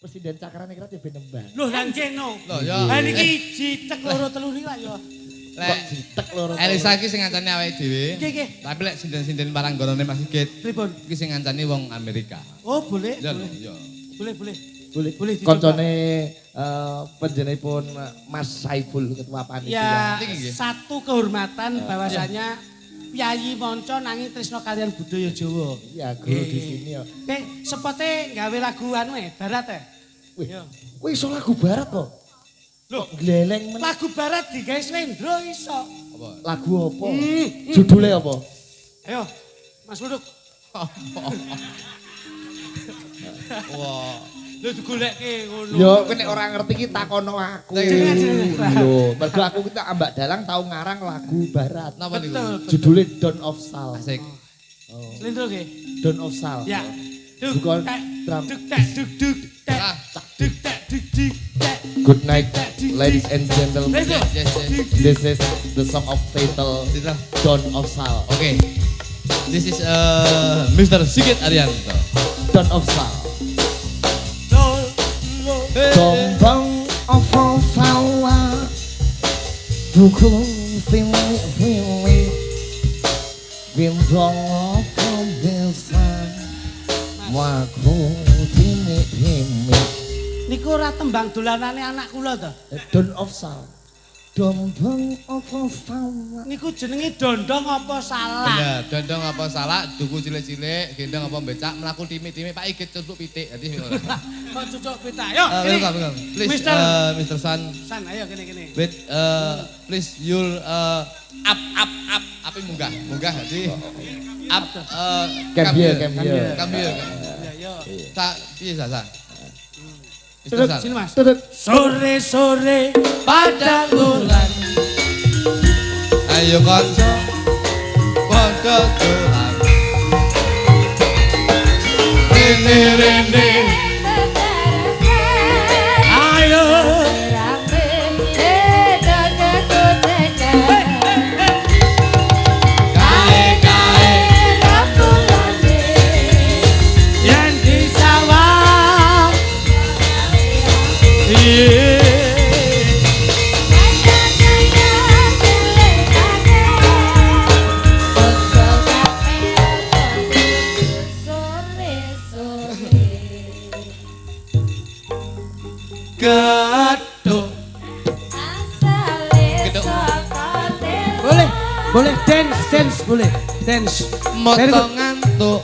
Presiden Cakra Ningrat ya ben nembang. Loh nang kene. Loh ya. Ha niki jitek loro telu niki lak ya. Kok jitek loro. Elisa iki sing ngancani awake dhewe. Nggih. Tapi lek sinden-sinden parang gorone Mas Sigit. Pripun? Iki sing ngancani wong Amerika. Oh, boleh. Ya Boleh. lho, ya. Boleh. Boleh dicoba. koncone panjenenganipun Mas Saiful ketua panitia. Ya, Niki nggih. satu kehormatan bahwasanya Piyayi Monco nanging tresno kalian budaya Jawa. Iya, guru di sini ya. Oke, sepote gawe lagu anu barat ya. Wih, Yo. kowe iso lagu barat kok. Loh, Gleleng men. lagu barat digawe Slendro iso. Apa? Lagu apa? Judulnya apa? Ayo, Mas Buduk. Wah. Lho digoleke ngono. Yo, kowe nek ora ngerti ki takono aku. Jenengan. Lho, mergo aku kita ambak dalang tau ngarang lagu barat. Napa niku? Betul. Judulnya Dawn of Sal. Asik. Slendro nggih. Dawn of Sal. Ya. Duk Bukan tak, drum. duk tak duk duk tak. Ah. Duk tak duk duk tak. Good night, ladies and gentlemen. Let's go. Yes, yes. This is the song of title Tidak. Dawn of Sal. Oke. This is Mr. Sigit Arianto. Dawn of Sal. Lo, lo. Tombang of Sawa. Dukung pilih-pilih. Bintang of besan. Waku timi-timi. Niku ora tembang dolanane anak kula to. Dawn of Sal. Tombang of Sawa. Niku jenenge dondong apa salah? Ya, dondong apa salah, duku cilik-cilik, gendong apa becak, melaku timik-timik, Pak Igit tutup pitik. Jadi Kok cucuk pita. Yo, welcome, welcome. Please, Mister. Mr. San, San, ayo kene. wait, please, you'll up, api munggah, jadi up, Come here. come here. Ya, yo. Tak, piye Sa? Mr. Tuduk, San. Sini Mas. Tuduk. Sore-sore pada bulan. Ayo konco, konco dolan. Rene. Ayo. Yang di sawah. Gedung. Boleh dance boleh. Dance. Very good. Moto ngantuk.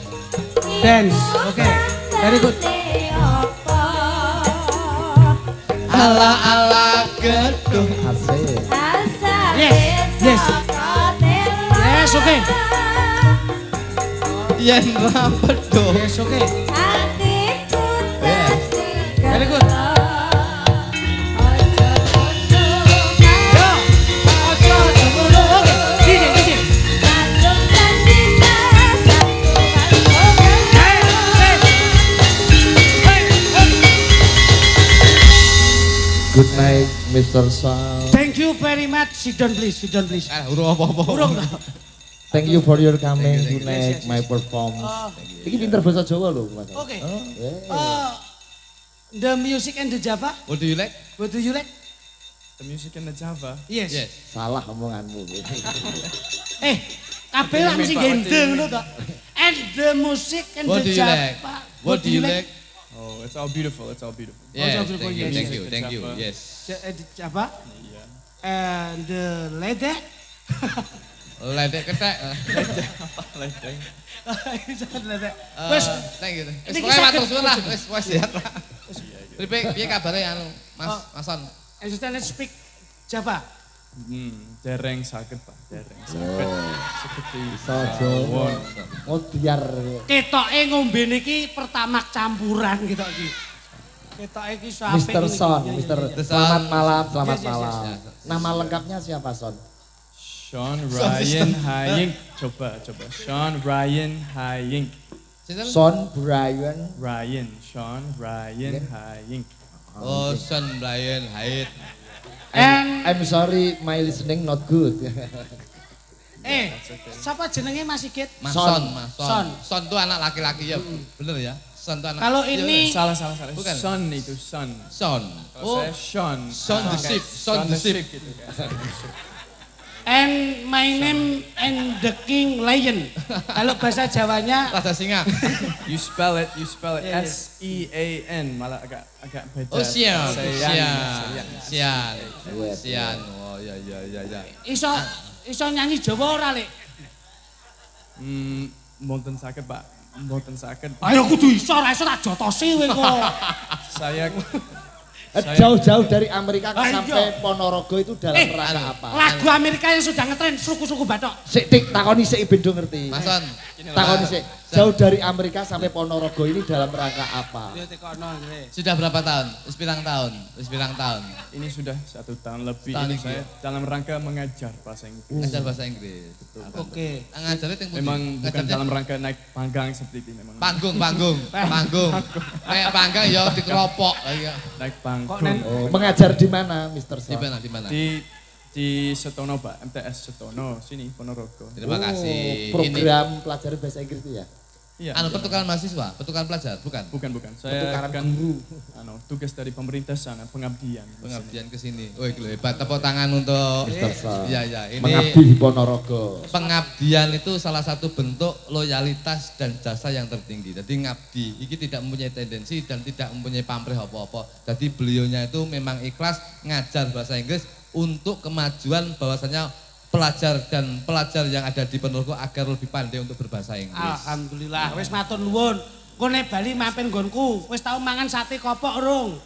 Dance. Oke. Very good. Ala gedung. Asik. Yes, oke. Yen rapet do. Yes, oke. Very good. Yo. Ojo dulu. Oke. DJ. Good night, Mr. Sal. Thank you very much. Sit down please. Urung apa-apa. Urung. Thank you for your coming Thank you. tonight, Yes. my performance. Oh. Ini pinter bahasa Jawa loh, Mas. Oke. Oh, yeah. The music and the Java. What do you like? What do you like? The music in the Java. Yes. Yes. Salah omonganmu. Kabeh lah mesti gendeng ngono to. And the music and What the do you Java. like? What do you like? Oh, it's all beautiful. Yes, beautiful, thank yes. you. Yes. Java. Yeah. And the lede. Ledek ketek. Like that. Lede. Wes, Thank you. Wes Niki pokoke saged matur suwun lah. wujud. Wes siap lah. Piye kabare anu Mas Mason? understand and speak Java. Dereng sakit Pak, dereng sakit. Seperti Sojo. tawon. Oh, biar. Ketoke ngombe niki pertamak campuran gitu iki. Ketoke iki sampe Mr. Son, Mr. Selamat malam, selamat Yes, yes, malam. yes. Nama lengkapnya siapa, Son? Sean Ryan Haying. Coba. Sean Ryan Haying. Sinten? Son Brian. Sean Ryan Haying. Oh, Son Brian Haidt. I'm sorry, my listening not good. siapa jenenge Mas Sigit? Mas Son. Son, Mas Son. Son tuh anak laki-laki ya, bener ya? Son itu anak. Kalau Iya, ini Salah. Bukan. Son itu son. Son. Kalau saya Sean. Son the Ship. Son the Ship. Gitu, kayak. and my name and the king lion. Kalau bahasa Jawanya Raja singa. You spell it Iya, iya. S-E-A-N, malah agak beda. Oh sian. Sian. Sian. Oh ya. iso nyanyi Jawa ora, Lek? Mboten sakit, Pak. Mboten sakit. Ayo kudu iso, ora iso tak jotosi kowe kok. Saya Jauh-jauh dari Amerika Ah, iya. sampai Ponorogo itu dalam rangka apa? Lagu Amerika yang sudah ngetren suku-suku Batok. Sik tik takoni sik ben do ngerti. Mas Son. Takoni sik. Jauh dari Amerika sampai Ponorogo ini dalam rangka apa? Yo tekono nggih. Sudah berapa tahun? Wis pirang tahun? ini sudah 1 tahun lebih. Setahun Ini lebih, saya dalam rangka mengajar bahasa Inggris. Ngajar bahasa Inggris. Betul. Oke. Ngajarnya ting Memang bukan Ngajarnya- dalam rangka naik panggang seperti ini. Memang panggung. Kayak panggang ya dikeropok lagi ya. naik Kok panggung. nen Oh, mengajar di mana, Mr. Di Son? mana? Di Setono, Pak. MTS Setono, sini Ponorogo. Terima kasih. Program pelajaran bahasa Inggris itu ya? Iya. Anu pertukaran mahasiswa, pertukaran pelajar, bukan? Bukan. Saya Pertukaran kan guru. tugas dari pemerintah sana, pengabdian. Pengabdian ke sini. Oh, itu hebat. Tepuk tangan untuk Mr. Son. Iya. Ini Mengabdi di Ponorogo. pengabdian itu salah satu bentuk loyalitas dan jasa yang tertinggi. Jadi ngabdi, ini tidak mempunyai tendensi dan tidak mempunyai pamrih apa-apa. Jadi beliaunya itu memang ikhlas ngajar bahasa Inggris untuk kemajuan bahwasanya pelajar yang ada di Ponorogo agar lebih pandai untuk berbahasa Inggris. Alhamdulillah, wis matur nuwun. Kok nek Bali mampir nggonku, wis tau mangan sate kopok rung?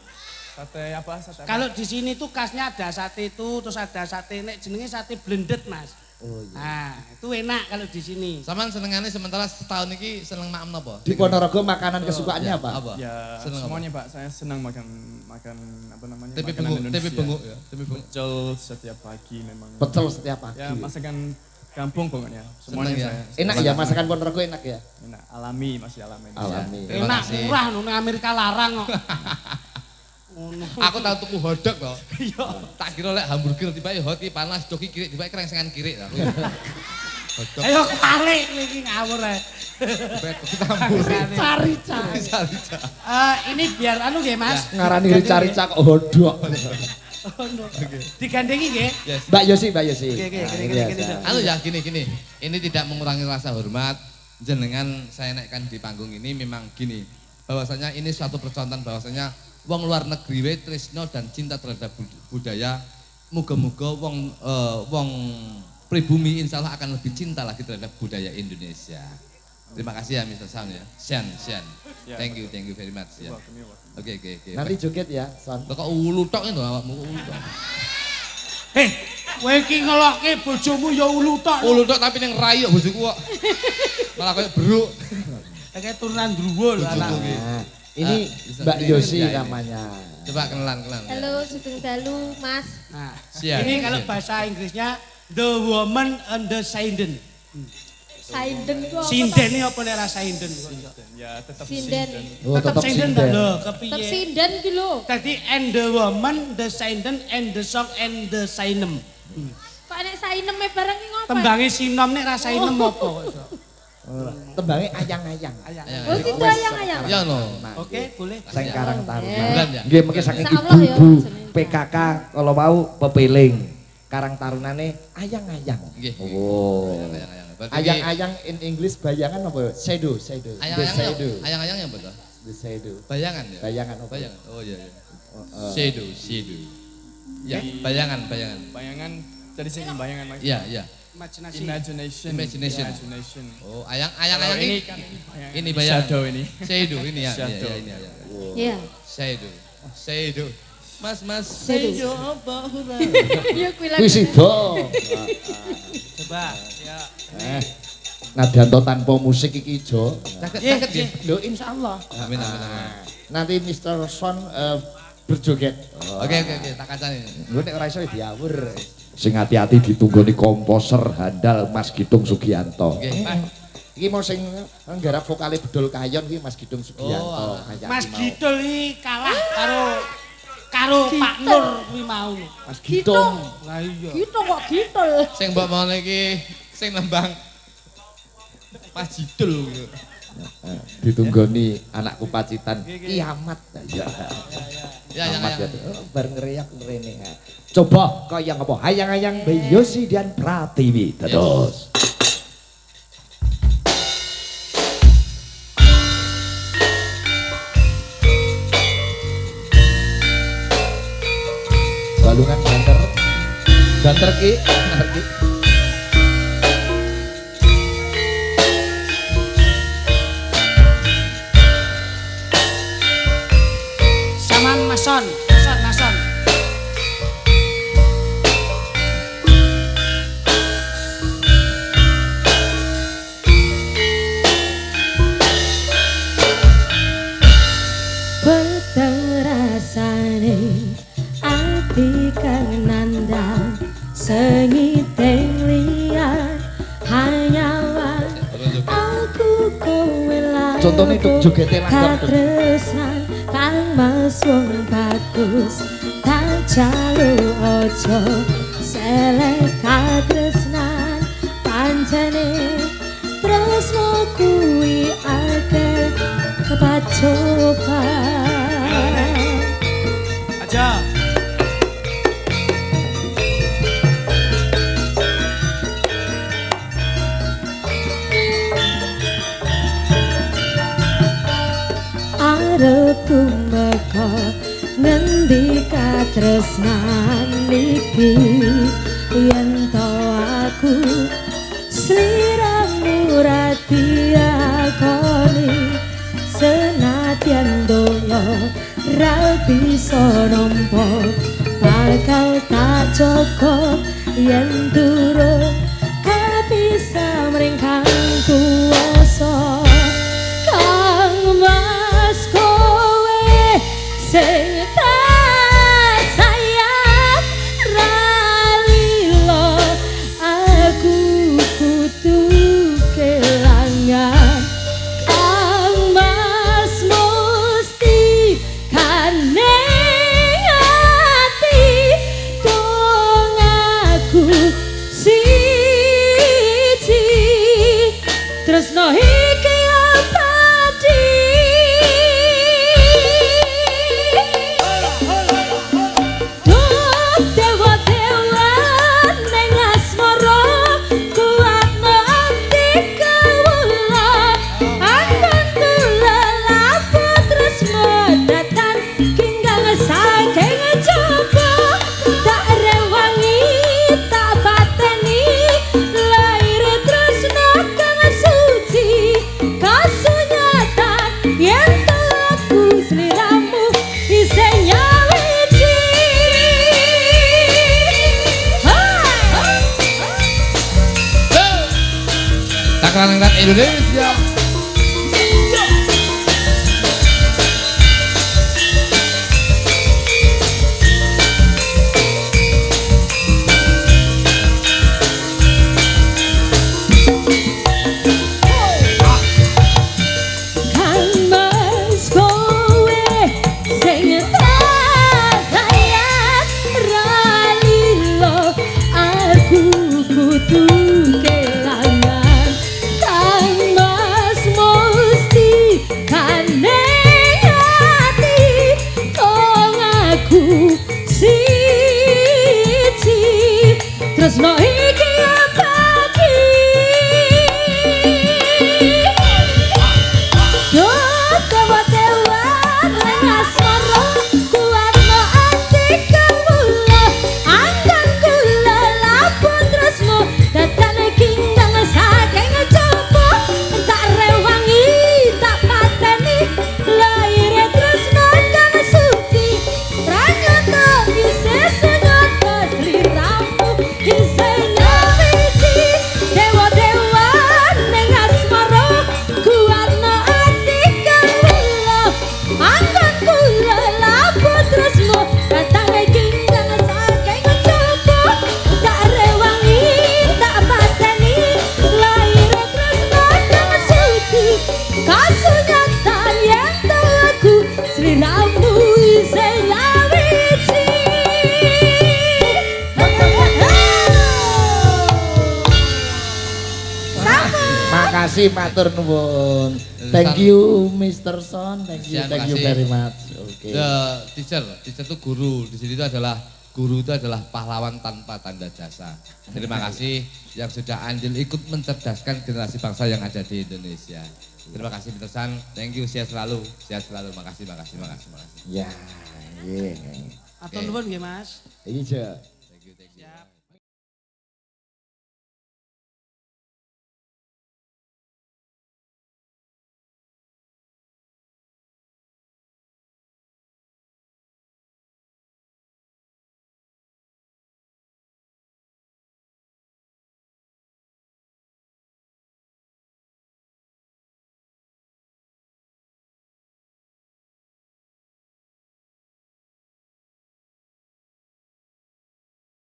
Sate apa? Kalau di sini tuh khasnya ada sate itu, terus ada sate nek jenenge sate blended, Mas. Oh iya. Nah, itu enak kalau di sini. Saman senengannya sementara setahun ini seneng maem napa? Di Ponorogo makanan kesukaannya apa? Ya, Seneng apa? semuanya Pak. Saya senang makan apa namanya? Tempe makanan benguk ya. Pecel setiap pagi memang. Pecel setiap pagi. Ya, masakan kampung pokoknya. Semuanya Seneng ya? saya. Enak ya, masakan Ponorogo enak ya? Enak, alami, masih alami. Alami. Terima Enak kasih. murah nang Amerika larang kok. Ngono. Aku tahu tuku hotdog loh. Iya. Tak kira lek hamburger tiba hot iki panas joki kiri tiba kerengsengan kiri lah. Hotdog Ayo kalik kowe iki ngawur ae. Cari-cari. Ini biar anu nggih, Mas. Ngarani rica-rica kok hodok. Oh, no. Digandengi nggih. Yes. Mbak Yosi. Oke, Nah, gini, ini gini, biasa. Anu ya gini. Ini tidak mengurangi rasa hormat. Jenengan saya naikkan di panggung ini memang gini. Bahwasanya ini suatu percontohan bahwasanya wong luar negeri we tresno dan cinta terhadap budaya. Muga-muga wong pribumi insya Allah akan lebih cinta lagi terhadap budaya Indonesia. Terima kasih ya Mr. Sam ya. Sian. Ya, Thank you very much ya. Oke. Nanti joget ya, Son. Lo kok ulu tok itu awakmu ulu tok. Heh, kowe iki ngelokke bojomu ya ulu tok. Ulu tok tapi ning rayu bojoku kok. Malah kayak beruk. Kayak turunan druwo lho anak. Nah, ini bisa Mbak beli Yosi ya ini. namanya. Coba kenalan. Halo, Sugeng Dalu, Mas. Nah, Sian, ini kalau sian. bahasa Inggrisnya The Woman and the Sinden. Sainden itu apa? Sinden ini apa nih rasa sinden? Ya, tetap Sinden. Oh, tetap sinden sinden. lho, Tetap kepiye? sinden ki lho. Tadi and the woman, the sinden, and the song, and the sinem. Kok nek saineme bareng ki ngopo? Tembangnya sinom nih rasa inem apa? Tembangnya ayang-ayang. Oh, situ ayang-ayang. Ya no. Oke, boleh. Sang Karang Taruna. Bulan ya. Nggih mengki saking Insyaallah ya, ibu-ibu jenenge. PKK kalau mau pepeling. Karang Tarunane ayang-ayang. Nggih. Oh. Ayang-ayang. Berarti Ayang-ayang in English bayangan apa? Shadow. The shadow. Ayang-ayang yang betul. The shadow. Bayangan ya. Bayangan apa? Bayangan. Oh iya. Shadow. Ya, bayangan. bayangan dari sini bayangan Mas. Iya. Imajinasi. Imagination. Oh, Kalau ayang-ayang ini ini kan ini bayangan. shadow ini. Shadow ini ya. Shadow. Iya, ini ya. Iya. Shadow. Mas. Shadow. apa hura? Ya kuwi lagu. Wis sida. Coba, ya. Nadanto tanpa musik iki ijo. Cakep nggih. Lho insyaallah. Amin. Nanti Mr. Son berjoget. Oke, tak kacani. Gue nek ora iso diawur. Sing hati-hati ditunggoni komposer handal Mas Gitung Sugianto. Nggih, Pak. Iki mau sing nggarap vokale Bedol Kayon iki Mas Gitung Sugianto. Oh, Kayak Mas iki mau. Gidul ini kalah karo Pak Nur kuwi mau. Mas Gitung. Lah iya. Gitu kok gitu. Sing mbok mau iki sing nembang Mas Jidul. Ditunggoni anakku pacitan kiamat. Ya. Ya, Kiamat ya. bar ngeriak rene. Coba kaya apa hayang-hayang Yosi dan Pratiwi terus. Balungan banter ki ngerti. Saman mason. Peteng rasane ati kang nandang sengiteng liar hanyawan aku kowe lan Contohnya itu jogete langgam tuh. katresnan kang mas wong bagus tak jalu ojo selek katresnan pancene tresno kuwi akeh kepacoban Aja. arep tumeka ngendi katresnan iki yen to aku sliramu ratiakoni senadyan donya ra bisa nampa bakal tak cukup yen durung kabisa mring kang kuwasa kang mas kowe sing tak sayang ra lilo aku kudu kelangan kang mas musti kaneng ati dong aku siji tresno iki abadi Duh dewa-dewa ning asmara kuatno ati kawula angkat kula lapo tresno datan kinggang saking coba tak rewangi tak pateni lair tresno kang suci kasunyatan yen to aku sliramu isih nyawiji Takaran Indonesia. Kang mas kowe sing tak sayang ra lilo aku kudu kelangan Kang mas musti kaneng ati kong aku siji tresno iki abadi Duh dewa-dewa ning asmara kuatno ati kawula angkat kula lapo tresno datan kinggang saking coba tak rewangi tak pateni lair tresno kang suci pranyata isih senyata sliramu isih nyawiji dewa-dewa ning asmara kuatno ati kawula angkat kula lapo tresno datang kinggang saking coba tak rewangi tak pateni lair tresno kang suci kasunyatan yen to aku sliramu isih nyawiji Makasih matur nuwun. Thank you Mr. Son, thank you Makasih. very much. Oke. Teacher itu guru. Di sini itu adalah guru itu adalah pahlawan tanpa tanda jasa. Terima kasih yang sudah andil ikut mencerdaskan generasi bangsa yang ada di Indonesia. Terima kasih Mr. San, thank you, sehat selalu, makasih. Ya, iya. Atur nuwun nggih Mas. Iya. Thank you. Siap.